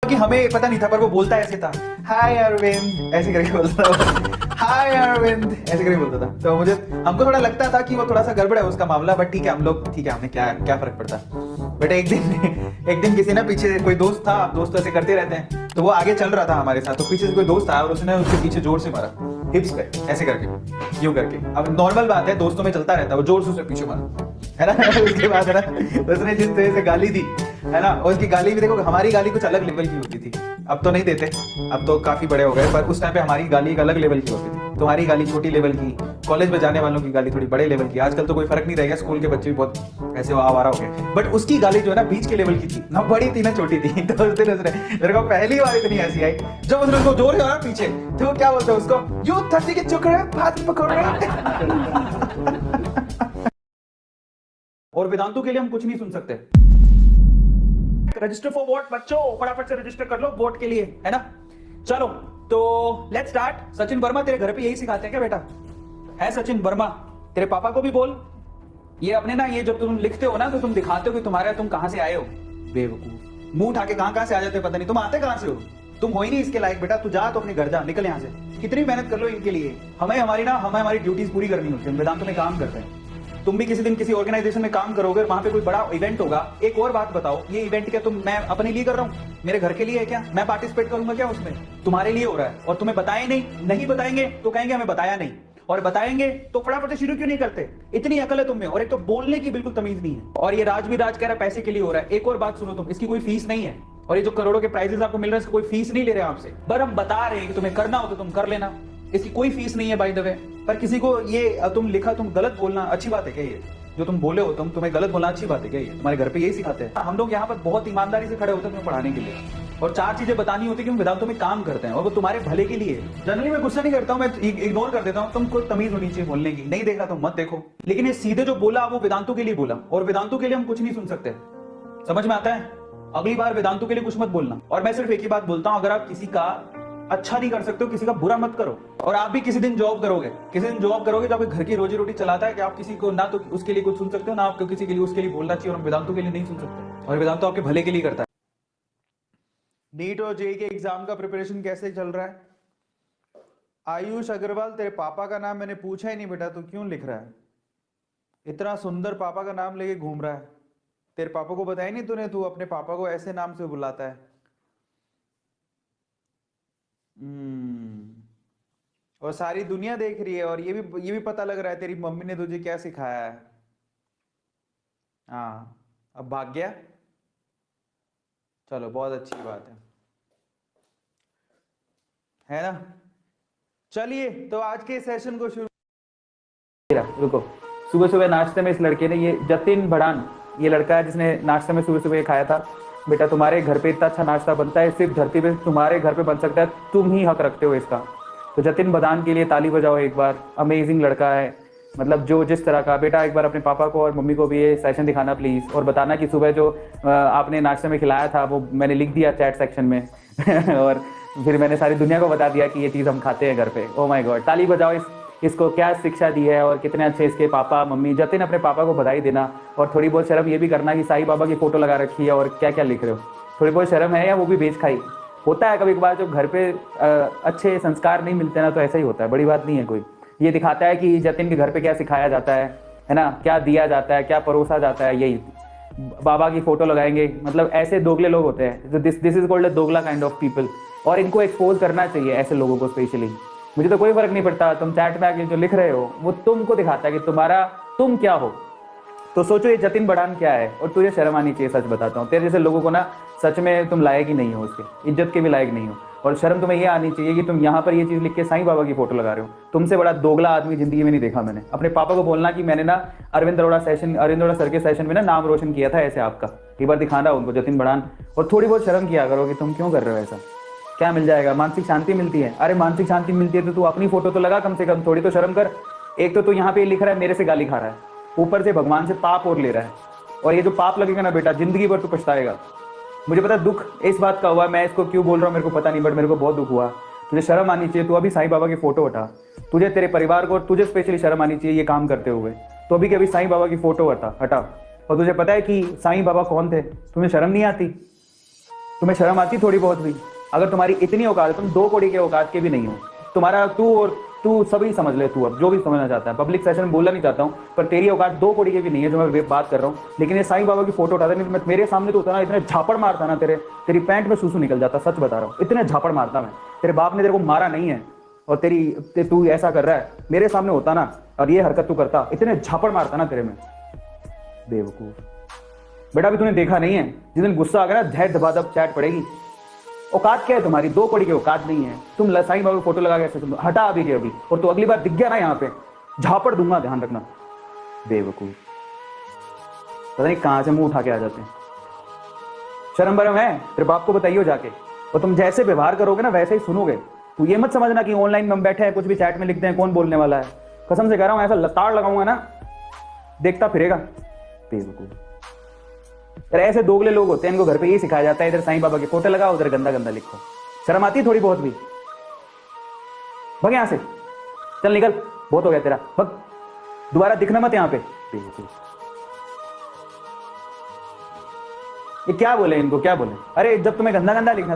कि हमें पता नहीं था, पर वो बोलता ऐसे था, हाय अरविंद, ऐसे करके बोलता था, हाय अरविंद, ऐसे करके बोलता था। तो मुझे हमको थोड़ा लगता था कि वो थोड़ा सा गड़बड़ है उसका मामला, बट ठीक है, हम लोग ठीक है, हमें क्या क्या फर्क पड़ता। बट एक दिन किसी ना पीछे कोई दोस्त था, दोस्त ऐसे करते रहते हैं, तो वो आगे चल रहा था हमारे साथ, तो पीछे से कोई दोस्त था और उसने उसके पीछे जोर से मारा, हिप्स पे ऐसे करके, यूं करके। अब नॉर्मल बात है, दोस्तों में चलता रहता है, वो जोर से उसके पीछे मारा, है ना। उसके बाद है ना, उसने जिस तरह से गाली दी, है ना, और उसकी गाली भी देखो, हमारी गाली कुछ अलग लेवल की होती थी, अब तो नहीं देते, अब तो काफी बड़े हो गए, पर उस टाइम पे हमारी गाली एक अलग लेवल की होती थी। तुम्हारी गाली छोटी लेवल की, कॉलेज में जाने वालों की गाली थोड़ी बड़े लेवल की, आजकल तो कोई फर्क नहीं रहेगा, स्कूल के बच्चे भी बहुत ऐसे आवारा हो गए, बट उसकी गाली जो है ना बीच के लेवल की थी, ना बड़ी थी ना छोटी थी। तो उस दिन उसने, मेरे को पहली बार इतनी हंसी आई जब उसने उसको जोर से मारा पीछे, तो वो क्या बोलते हैं उसको, यू थर्सी के चुकड़े भात पकड़ रहे। और वेदांतों के लिए हम कुछ नहीं सुन सकते। रजिस्टर फॉर वोट बच्चों, फटाफट से रजिस्टर कर लो वोट के लिए, है ना। चलो तो लेट्स स्टार्ट। सचिन वर्मा तेरे घर पे यही सिखाते हैं क्या बेटा? है सचिन वर्मा, तेरे पापा को भी बोल, ये अपने ना, ये जब तुम लिखते हो ना तो तुम दिखाते हो कि तुम्हारे तुम कहां से आए हो। बेवकूफ, मुंह उठा के कहां से आ जाते पता नहीं, तुम आते कहां से हो, तुम हो ही नहीं इसके लायक बेटा, तू जा तो अपने घर जा, निकल यहां से। कितनी मेहनत कर लो इनके लिए, हमें हमारी ड्यूटीज पूरी करनी होती है, वेदांतों में काम करते हैं। तुम भी किसी दिन किसी ऑर्गेनाइजेशन में काम करोगे, वहां पे कोई बड़ा इवेंट होगा, एक और बात बताओ, ये इवेंट क्या मैं अपने लिए कर रहा हूँ, मेरे घर के लिए है क्या? मैं पार्टिसिपेट करूंगा क्या उसमें? तुम्हारे लिए हो रहा है, और तुम्हें बताए नहीं बताएंगे तो कहेंगे हमें बताया नहीं, और बताएंगे तो फटाफट शुरू क्यों नहीं करते? इतनी अकल है तुम में, और एक तो बोलने की बिल्कुल तमीज नहीं है, और ये राज भी राज कह रहा है पैसे के लिए हो रहा है। एक और बात सुनो तुम, इसकी कोई फीस नहीं है, और ये जो करोड़ों के प्राइजेस आपको मिल रहे हैं इसकी कोई फीस नहीं ले रहे आपसे, पर हम बता रहे हैं कि तुम्हें करना हो तो तुम कर लेना, इसकी कोई फीस नहीं है बाय द वे। पर किसी को ये तुम लिखा, तुम गलत बोलना अच्छी बात है क्या? ये जो तुम बोले हो, तुम्हें गलत बोलना अच्छी बात है क्या? ये तुम्हारे घर पे यही सिखाते हैं? हम लोग यहाँ पर बहुत ईमानदारी से खड़े होते हैं तुम्हें पढ़ाने के लिए, और चार चीजें बतानी होती है कि हम वेदांतों में काम करते हैं, और वो तुम्हारे भले के लिए। जनरली मैं गुस्सा नहीं करता हूँ, मैं इग्नोर कर देता हूँ, तुमको तमीज होनी चाहिए बोलने की, नहीं देख रहा तो मत देखो। लेकिन ये सीधे जो बोला वो वेदांतों के लिए बोला, और वेदांतों के लिए हम कुछ नहीं सुन सकते, समझ में आता है? अगली बार वेदांतों के लिए कुछ मत बोलना। और मैं सिर्फ एक ही बात बोलता हूँ, अगर आप किसी का अच्छा नहीं कर सकते हो, किसी का बुरा मत करो। और आप भी किसी दिन जॉब करोगे जो आपके घर की रोजी रोटी चलाता है, कि आप किसी को ना तो उसके लिए कुछ सुन सकते हो, ना आपको किसी के लिए उसके लिए बोलना चाहिए, और वेदांतों के लिए नहीं सुन सकते, और वेदांत आपके भले के लिए करता है। नीट और जेईई के एग्जाम का प्रिपरेशन कैसे चल रहा है? आयुष अग्रवाल, तेरे पापा का नाम मैंने पूछा ही नहीं बेटा, तू क्यों लिख रहा है? इतना सुंदर पापा का नाम लेके घूम रहा है, तेरे पापा को बताया नहीं तूने, तू अपने पापा को ऐसे नाम से बुलाता है। और सारी दुनिया देख रही है, और ये भी पता लग रहा है तेरी मम्मी ने तुझे क्या सिखाया है। हाँ, अब भाग गया, चलो बहुत अच्छी बात है ना। चलिए तो आज के सेशन को शुरू। रुको, सुबह सुबह नाश्ते में इस लड़के ने, ये जतिन भड़ान, ये लड़का है जिसने नाश्ते में सुबह सुबह खाया था। बेटा तुम्हारे घर पे इतना अच्छा नाश्ता बनता है, सिर्फ धरती पे तुम्हारे घर पे बन सकता है, तुम ही हक रखते हो इसका। तो जतिन भड़ान के लिए ताली बजाओ एक बार, अमेजिंग लड़का है, मतलब जो जिस तरह का। बेटा एक बार अपने पापा को और मम्मी को भी ये सेशन दिखाना प्लीज़, और बताना कि सुबह जो आपने नाश्ते में खिलाया था वो मैंने लिख दिया चैट सेक्शन में और फिर मैंने सारी दुनिया को बता दिया कि ये चीज़ हम खाते हैं घर पे। ओ माय गॉड, ताली बजाओ इसको क्या शिक्षा दी है, और कितने अच्छे इसके पापा मम्मी। जतिन अपने पापा को बधाई देना, और थोड़ी बहुत शर्म ये भी करना कि साईं बाबा की फोटो लगा रखी है और क्या क्या लिख रहे हो, थोड़ी बहुत शर्म है, या वो भी बेच खाई होता है कभी कभार, जब घर पे अच्छे संस्कार नहीं मिलते ना तो ऐसा ही होता है, बड़ी बात नहीं है कोई। ये दिखाता है कि जतिन के घर पे क्या सिखाया जाता है ना, क्या दिया जाता है, क्या परोसा जाता है। यही बाबा की फोटो लगाएंगे, मतलब ऐसे दोगले लोग होते हैं, जो दिस इज कॉल्ड अ दोगला काइंड ऑफ पीपल, और इनको एक्सपोज करना चाहिए ऐसे लोगों को स्पेशली। मुझे तो कोई फर्क नहीं पड़ता, तुम चैट में आके जो लिख रहे हो वो तुमको दिखाता है कि तुम क्या हो। तो सोचो ये जतिन भड़ान क्या है, और तुझे शर्म आनी चाहिए, सच बताता हूँ, तेरे जैसे लोगों को ना सच में तुम लायक ही नहीं हो, उसके इज्जत के भी लायक नहीं हो। और शर्म तुम्हें ये आनी चाहिए कि तुम यहाँ पर ये चीज़ लिख के साईं बाबा की फोटो लगा रहे हो। तुमसे बड़ा दोगला आदमी जिंदगी में नहीं देखा मैंने। अपने पापा को बोलना कि मैंने ना अरविंद अरोड़ा सर के सेशन में ना नाम रोशन किया था ऐसे आपका, एक बार दिखाना उनको जतिन भड़ान। और थोड़ी बहुत शर्म किया करो कि तुम क्यों कर रहे हो ऐसा, क्या मिल जाएगा? मानसिक शांति मिलती है। अरे मानसिक शांति मिलती है तो तू अपनी फोटो तो लगा कम से कम, थोड़ी तो शर्म कर। एक तो तू यहाँ पे लिख रहा है मेरे से गाली खा रहा है, ऊपर से भगवान से पाप और ले रहा है, और ये जो पाप लगेगा ना बेटा जिंदगी भर तू पछताएगा। मुझे पता दुख इस बात का हुआ, मैं इसको क्यों बोल रहा हूँ मेरे को पता नहीं, बट मेरे को बहुत दुख हुआ। तुझे शर्म आनी चाहिए, तू अभी साईं बाबा की फोटो उठा, तुझे तेरे परिवार को तुझे स्पेशली शर्म आनी चाहिए ये काम करते हुए। तो अभी के अभी साईं बाबा की फोटो हटा। और तुझे पता है कि साईं बाबा कौन थे? तुम्हें शर्म नहीं आती? तुम्हें शर्म आती थोड़ी बहुत भी? अगर तुम्हारी इतनी औकात है, तुम 2 कौड़ी के औकात के भी नहीं हो। तुम्हारा तू सभी समझ ले, तू अब जो भी समझना चाहता है, पब्लिक सेशन में बोलना नहीं चाहता हूँ, पर तेरी औकात 2 कौड़ी के भी नहीं है जो मैं बात कर रहा हूँ। लेकिन ये साईं बाबा की फोटो उठाता नहीं, मेरे सामने तो होता ना, इतने झापड़ मारता ना, तेरी पैंट में सूसू निकल जाता, सच बता रहा हूँ, इतने झापड़ मारता मैं। तेरे बाप ने तेरे को मारा नहीं है और तू ऐसा कर रहा है, मेरे सामने होता ना और ये हरकत तू करता, इतने झापड़ मारता ना तेरे में। बेवकूफ बेटा, अभी तूने देखा नहीं है, जिस दिन गुस्सा आ गया ना, झैट धबाधब चैट पड़ेगी। औकात क्या है तुम्हारी? 2 कौड़ी की औकात नहीं है। तुम साईं बाबा की फोटो लगा के तुम हटा अभी के अभी, और तो अगली बार दिख गया ना यहाँ पे, झापड़ दूंगा, ध्यान रखना। बेवकूफ, पता नहीं कहां से मुंह उठा के आ जाते हैं। शर्म बरम है? तेरे बाप को बताइयो जाके, और तुम जैसे व्यवहार करोगे ना वैसे ही सुनोगे। तू ये मत समझना कि ऑनलाइन में बैठे हैं, कुछ भी चैट में लिखते हैं, कौन बोलने वाला है। कसम से कह रहा हूं, ऐसा लताड़ लगाऊंगा ना, देखता फिरेगा। बेवकूफ, ऐसे दोगले लोग होते हैं, इनको घर पे ये सिखाया जाता है, इधर साईं बाबा की फोटो लगाओ, उधर गंदा गंदा लिखो। शर्म आती थोड़ी बहुत भी? भग यहां से, चल निकल, बहुत हो गया तेरा, भग, दोबारा दिखना मत यहां पे। ये क्या बोले इनको, क्या बोले? अरे जब तुम्हें गंदा गंदा लिखना